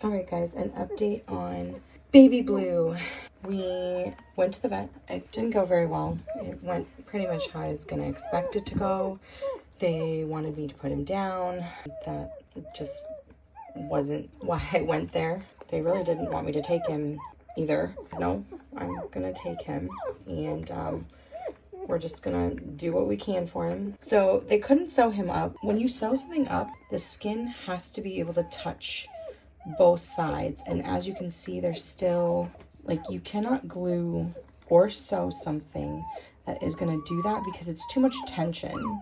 All right, guys, an update on baby Blue. We went to the vet. It didn't go very well. It went pretty much how I was going to expect it to go. They wanted me to put him down. That just wasn't why I went there. They really didn't want me to take him either. No, I'm going to take him, and we're just gonna do what we can for him. So they couldn't sew him up. When you sew something up, the skin has to be able to touch both sides. And as you can see, there's still, like, you cannot glue or sew something that is gonna do that because it's too much tension.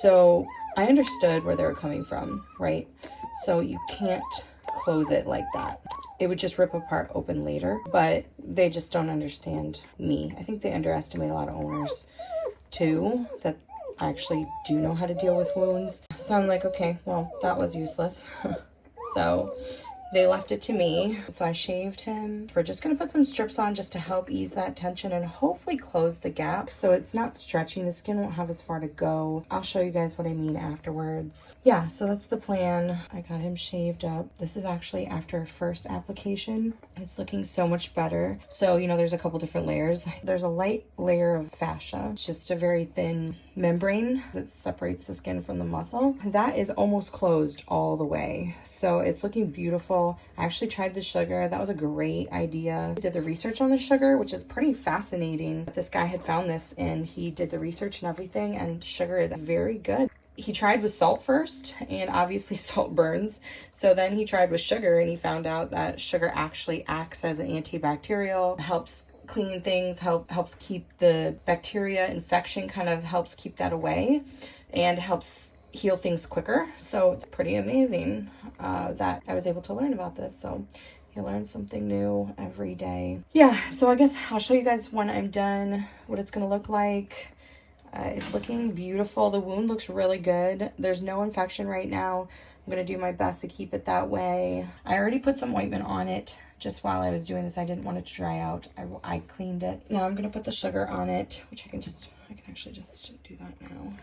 So I understood where they were coming from, right? So you can't close it like that. It would just rip apart open later, but they just don't understand me. I think they underestimate a lot of owners too, that I actually do know how to deal with wounds. So I'm like, okay, well, that was useless. So they left it to me. So I shaved him. We're just gonna put some strips on just to help ease that tension and hopefully close the gap so it's not stretching. The skin won't have as far to go. I'll show you guys what I mean afterwards. Yeah, so that's the plan. I got him shaved up. This is actually after first application. It's looking so much better. So, you know, there's a couple different layers. There's a light layer of fascia. It's just a very thin membrane that separates the skin from the muscle. That is almost closed all the way. So it's looking beautiful. I actually tried the sugar. That was a great idea. I did the research on the sugar, which is pretty fascinating. This guy had found this and he did the research and everything, and sugar is very good. He tried with salt first, and obviously salt burns. So then he tried with sugar, and he found out that sugar actually acts as an antibacterial, helps clean things, helps keep the bacteria infection, kind of helps keep that away, and helps heal things quicker. So it's pretty amazing that I was able to learn about this. So you learn something new every day. Yeah, so I guess I'll show you guys when I'm done what it's gonna look like. It's looking beautiful. The wound looks really good. There's no infection right now. I'm going to do my best to keep it that way. I already put some ointment on it just while I was doing this. I didn't want it to dry out. I cleaned it. Now I'm going to put the sugar on it, which I can actually just do that now. I'm going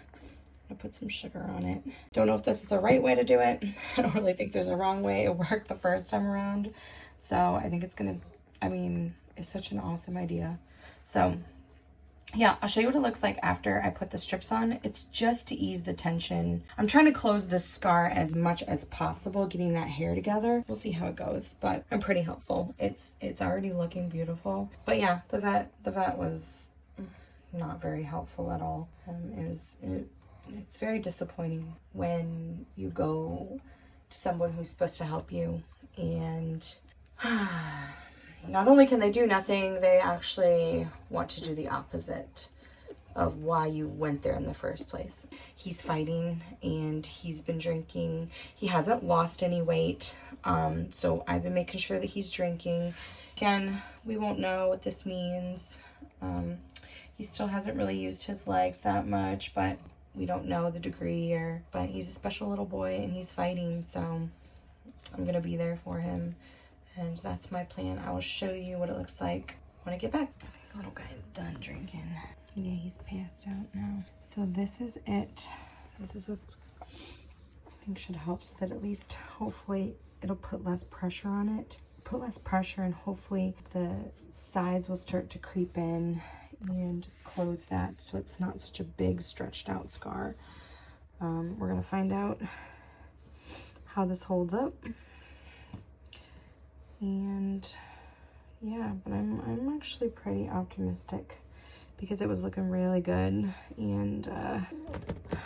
to put some sugar on it. Don't know if this is the right way to do it. I don't really think there's a wrong way. It worked the first time around. So I think it's going to, I mean, it's such an awesome idea. So yeah, I'll show you what it looks like after I put the strips on. It's just to ease the tension. I'm trying to close this scar as much as possible, getting that hair together. We'll see how it goes, but I'm pretty helpful. It's already looking beautiful. But yeah, the vet was not very helpful at all. It's very disappointing when you go to someone who's supposed to help you, and not only can they do nothing, they actually want to do the opposite of why you went there in the first place. He's fighting and he's been drinking. He hasn't lost any weight. So I've been making sure that he's drinking. Again, we won't know what this means. He still hasn't really used his legs that much, but we don't know the degree but he's a special little boy and he's fighting. So I'm going to be there for him. And that's my plan. I will show you what it looks like when I get back. I think the little guy is done drinking. Yeah, he's passed out now. So this is it. This is what I think should help, so that at least hopefully it'll put less pressure on it. Put less pressure, and hopefully the sides will start to creep in and close that so it's not such a big stretched out scar. We're gonna find out how this holds up. And yeah, but I'm actually pretty optimistic because it was looking really good. And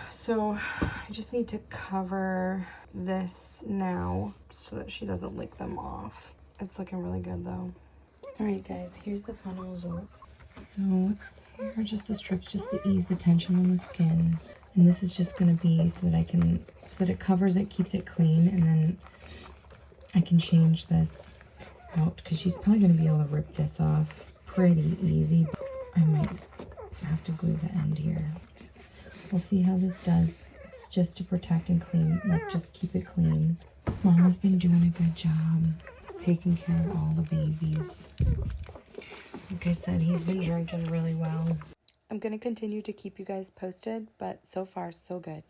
so I just need to cover this now so that she doesn't lick them off. It's looking really good though. All right guys, here's the final results. So here are just the strips just to ease the tension on the skin. And this is just gonna be so that it covers it, keeps it clean, and then I can change this out because she's probably going to be able to rip this off pretty easy. I might have to glue the end here. We'll see how this does. It's just to protect and clean, like just keep it clean. Mama's been doing a good job taking care of all the babies. Like I said, he's been drinking really well. I'm going to continue to keep you guys posted, but so far so good.